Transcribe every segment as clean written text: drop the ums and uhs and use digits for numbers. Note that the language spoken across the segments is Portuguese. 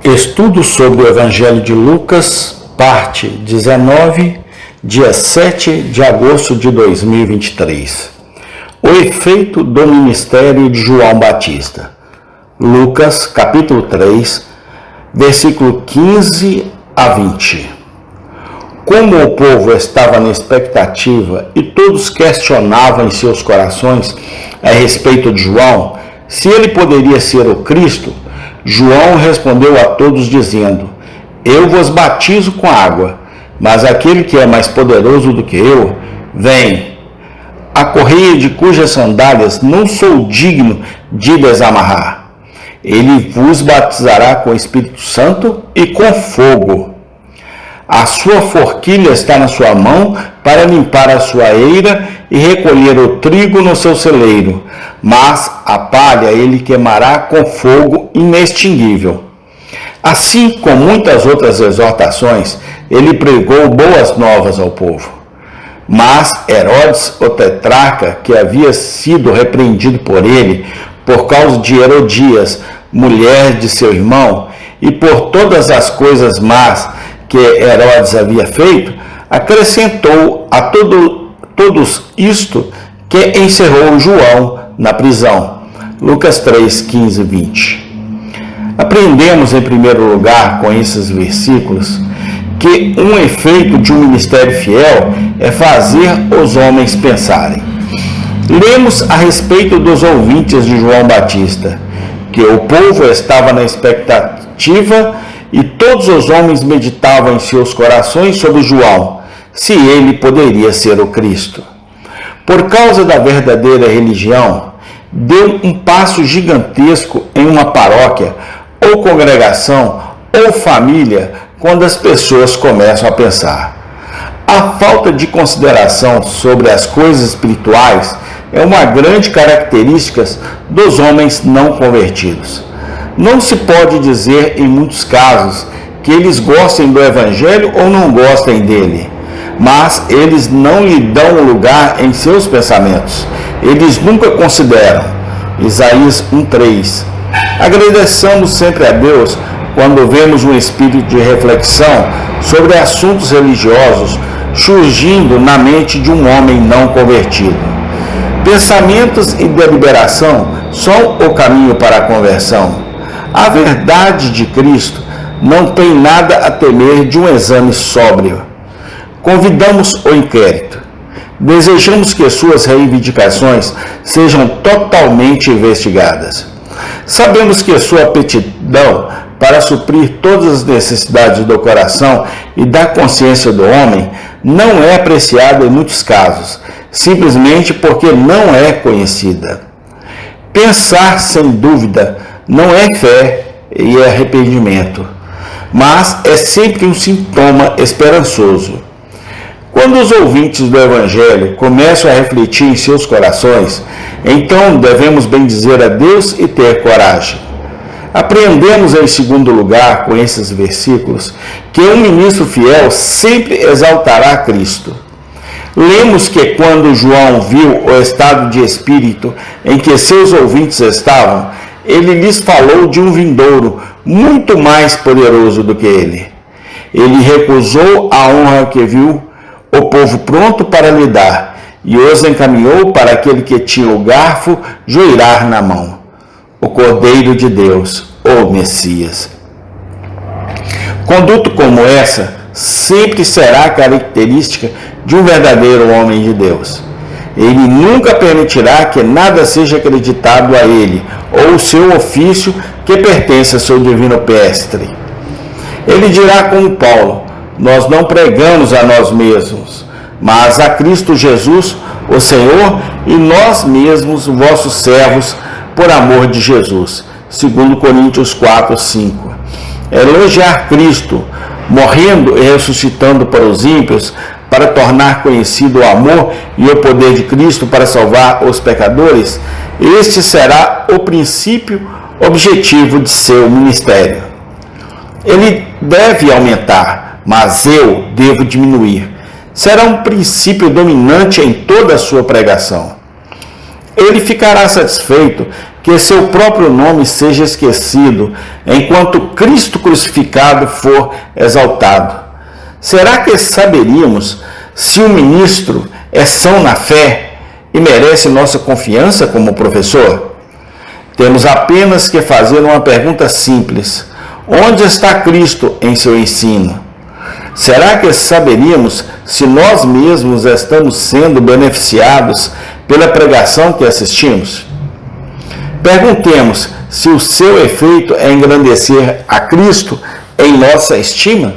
Estudo sobre o Evangelho de Lucas, parte 19, dia 7 de agosto de 2023. O efeito do ministério de João Batista. Lucas, capítulo 3, versículo 15 a 20. Como o povo estava na expectativa e todos questionavam em seus corações a respeito de João, se ele poderia ser o Cristo, João respondeu a todos dizendo: Eu vos batizo com água, mas aquele que é mais poderoso do que eu, vem, a correia de cujas sandálias não sou digno de desamarrar. Ele vos batizará com o Espírito Santo e com fogo. A sua forquilha está na sua mão para limpar a sua eira e recolher o trigo no seu celeiro, mas a palha ele queimará com fogo inextinguível. Assim, com muitas outras exortações, ele pregou boas novas ao povo. Mas Herodes, o tetrarca, que havia sido repreendido por ele, por causa de Herodias, mulher de seu irmão, e por todas as coisas más que Herodes havia feito, acrescentou a todos isto que encerrou João na prisão. Lucas 3, 15 e 20. Aprendemos, em primeiro lugar, com esses versículos, que um efeito de um ministério fiel é fazer os homens pensarem. Lemos a respeito dos ouvintes de João Batista, que o povo estava na expectativa e todos os homens meditavam em seus corações sobre João, se ele poderia ser o Cristo. Por causa da verdadeira religião, deu um passo gigantesco em uma paróquia, ou congregação, ou família, quando as pessoas começam a pensar. A falta de consideração sobre as coisas espirituais é uma grande característica dos homens não convertidos. Não se pode dizer, em muitos casos, que eles gostem do Evangelho ou não gostem dele, mas eles não lhe dão lugar em seus pensamentos. Eles nunca consideram. Isaías 1:3. Agradeçamos sempre a Deus quando vemos um espírito de reflexão sobre assuntos religiosos surgindo na mente de um homem não convertido. Pensamentos e deliberação são o caminho para a conversão. A verdade de Cristo não tem nada a temer de um exame sóbrio. Convidamos o inquérito. Desejamos que suas reivindicações sejam totalmente investigadas. Sabemos que sua aptidão para suprir todas as necessidades do coração e da consciência do homem não é apreciada em muitos casos, simplesmente porque não é conhecida. Pensar, sem dúvida, não é fé e é arrependimento, mas é sempre um sintoma esperançoso. Quando os ouvintes do Evangelho começam a refletir em seus corações, então devemos bendizer a Deus e ter coragem. Aprendemos, em segundo lugar, com esses versículos, que um ministro fiel sempre exaltará Cristo. Lemos que quando João viu o estado de espírito em que seus ouvintes estavam, ele lhes falou de um vindouro muito mais poderoso do que ele. Ele recusou a honra que viu o povo pronto para lhe dar e os encaminhou para aquele que tinha o garfo joirar na mão, o Cordeiro de Deus, o Messias. Conduta como essa sempre será característica de um verdadeiro homem de Deus. Ele nunca permitirá que nada seja acreditado a ele, ou o seu ofício que pertence ao seu divino mestre. Ele dirá como Paulo: Nós não pregamos a nós mesmos, mas a Cristo Jesus, o Senhor, e nós mesmos, vossos servos, por amor de Jesus. 2 Coríntios 4, 5. Elogiar Cristo, morrendo e ressuscitando para os ímpios, para tornar conhecido o amor e o poder de Cristo para salvar os pecadores, este será o princípio objetivo de seu ministério. Ele deve aumentar, mas eu devo diminuir. Será um princípio dominante em toda a sua pregação. ele ficará satisfeito que seu próprio nome seja esquecido, enquanto Cristo crucificado for exaltado. Será que saberíamos se o ministro é são na fé e merece nossa confiança como professor? Temos apenas que fazer uma pergunta simples: onde está Cristo em seu ensino? Será que saberíamos se nós mesmos estamos sendo beneficiados pela pregação que assistimos? Perguntemos se o seu efeito é engrandecer a Cristo em nossa estima.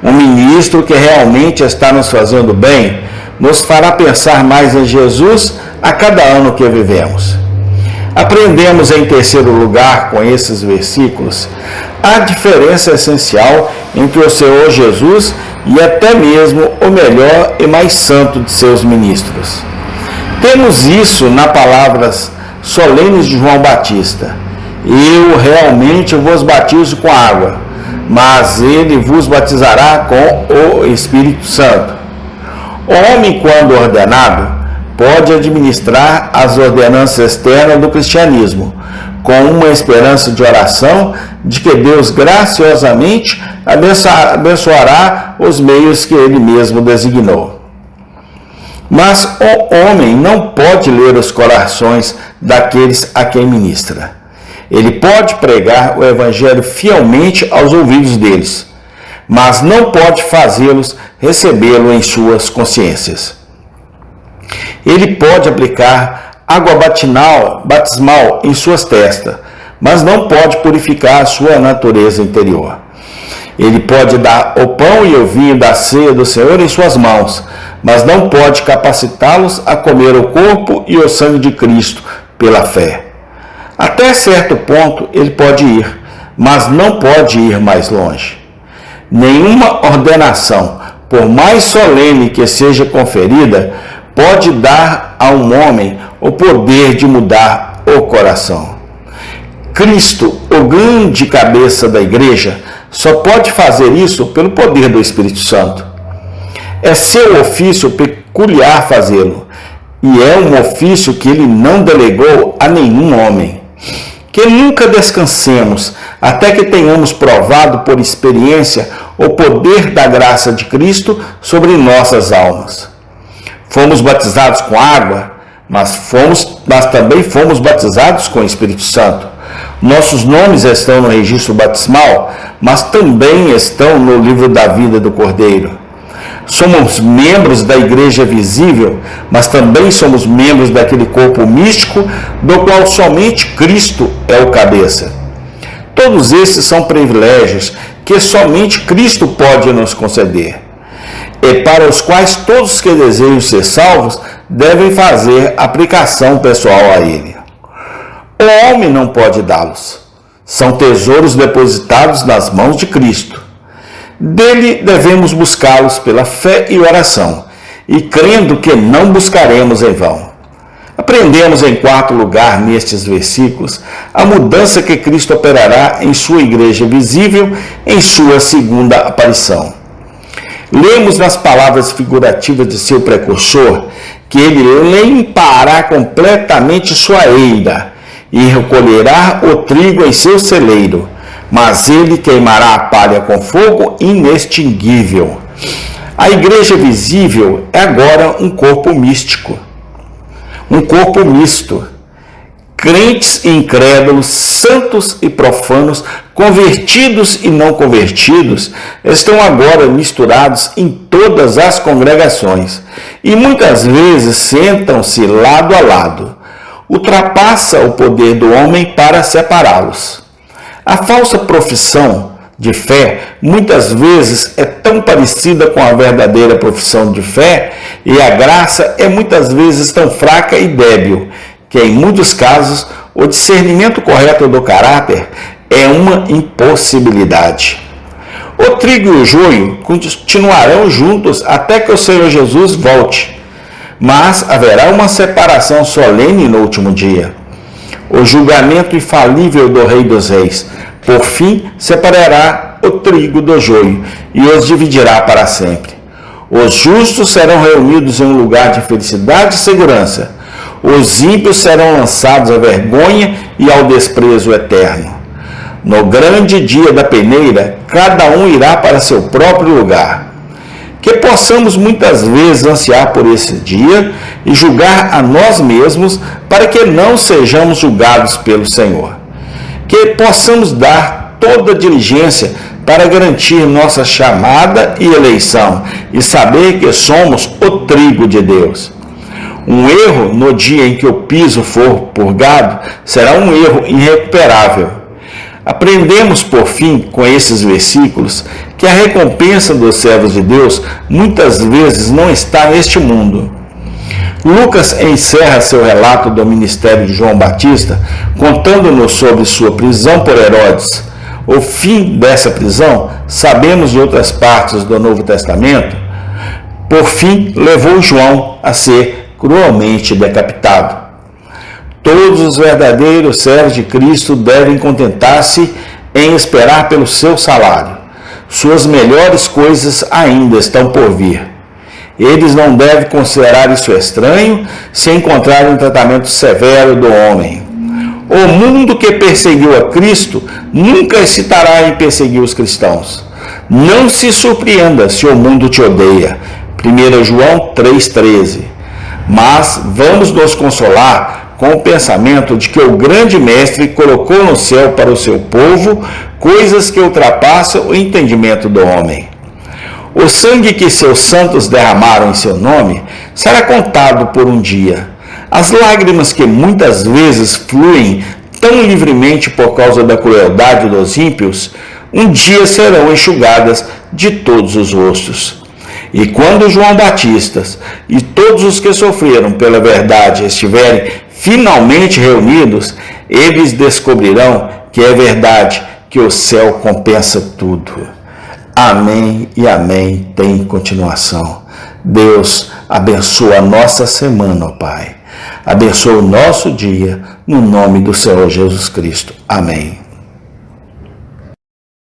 Um ministro que realmente está nos fazendo bem nos fará pensar mais em Jesus a cada ano que vivemos. Aprendemos em terceiro lugar com esses versículos a diferença essencial entre o Senhor Jesus e até mesmo o melhor e mais santo de seus ministros. Temos isso nas palavras solenes de João Batista: eu realmente vos batizo com água, mas ele vos batizará com o Espírito Santo. O homem, quando ordenado, pode administrar as ordenanças externas do cristianismo, com uma esperança de oração de que Deus graciosamente abençoará os meios que ele mesmo designou. Mas o homem não pode ler os corações daqueles a quem ministra. Ele pode pregar o evangelho fielmente aos ouvidos deles, mas não pode fazê-los recebê-lo em suas consciências. Ele pode aplicar água batismal em suas testas, mas não pode purificar a sua natureza interior. Ele pode dar o pão e o vinho da ceia do Senhor em suas mãos, mas não pode capacitá-los a comer o corpo e o sangue de Cristo pela fé. Até certo ponto ele pode ir, mas não pode ir mais longe. Nenhuma ordenação, por mais solene que seja conferida, pode dar a um homem o poder de mudar o coração. Cristo, o grande cabeça da igreja, só pode fazer isso pelo poder do Espírito Santo. É seu ofício peculiar fazê-lo, e é um ofício que ele não delegou a nenhum homem. Que nunca descansemos até que tenhamos provado por experiência o poder da graça de Cristo sobre nossas almas. Fomos batizados com água, mas também fomos batizados com o Espírito Santo. Nossos nomes estão no registro batismal, mas também estão no livro da vida do Cordeiro. Somos membros da igreja visível, mas também somos membros daquele corpo místico do qual somente Cristo é o cabeça. Todos esses são privilégios que somente Cristo pode nos conceder, e para os quais todos que desejam ser salvos devem fazer aplicação pessoal a ele. O homem não pode dá-los. São tesouros depositados nas mãos de Cristo. Dele devemos buscá-los pela fé e oração, e crendo que não buscaremos em vão. Aprendemos em quarto lugar nestes versículos a mudança que Cristo operará em sua igreja visível em sua segunda aparição. Lemos nas palavras figurativas de seu precursor que ele limpará completamente sua eira e recolherá o trigo em seu celeiro, mas ele queimará a palha com fogo inextinguível. A igreja visível é agora um corpo místico, um corpo misto. Crentes e incrédulos, santos e profanos, convertidos e não convertidos, estão agora misturados em todas as congregações e muitas vezes sentam-se lado a lado. Ultrapassa o poder do homem para separá-los. A falsa profissão de fé muitas vezes é tão parecida com a verdadeira profissão de fé, e a graça é muitas vezes tão fraca e débil, que em muitos casos o discernimento correto do caráter é uma impossibilidade. O trigo e o joio continuarão juntos até que o Senhor Jesus volte, mas haverá uma separação solene no último dia. O julgamento infalível do Rei dos Reis, por fim, separará o trigo do joio e os dividirá para sempre. Os justos serão reunidos em um lugar de felicidade e segurança. Os ímpios serão lançados à vergonha e ao desprezo eterno. No grande dia da peneira, cada um irá para seu próprio lugar. Que possamos muitas vezes ansiar por esse dia e julgar a nós mesmos para que não sejamos julgados pelo Senhor. Que possamos dar toda diligência para garantir nossa chamada e eleição e saber que somos o trigo de Deus. Um erro no dia em que o piso for purgado será um erro irrecuperável. Aprendemos, por fim, com esses versículos, que a recompensa dos servos de Deus muitas vezes não está neste mundo. Lucas encerra seu relato do ministério de João Batista, contando-nos sobre sua prisão por Herodes. O fim dessa prisão, sabemos de outras partes do Novo Testamento, por fim levou João a ser cruelmente decapitado. Todos os verdadeiros servos de Cristo devem contentar-se em esperar pelo seu salário. Suas melhores coisas ainda estão por vir. Eles não devem considerar isso estranho se encontrarem um tratamento severo do homem. O mundo que perseguiu a Cristo nunca hesitará em perseguir os cristãos. Não se surpreenda se o mundo te odeia. 1 João 3,13. Mas vamos nos consolar com o pensamento de que o grande Mestre colocou no céu para o seu povo coisas que ultrapassam o entendimento do homem. O sangue que seus santos derramaram em seu nome será contado por um dia. As lágrimas que muitas vezes fluem tão livremente por causa da crueldade dos ímpios, um dia serão enxugadas de todos os rostos. E quando João Batista e todos os que sofreram pela verdade estiverem finalmente reunidos, eles descobrirão que é verdade que o céu compensa tudo. Amém e amém. Tem continuação. Deus abençoa a nossa semana, ó Pai. Abençoa o nosso dia, no nome do Senhor Jesus Cristo. Amém.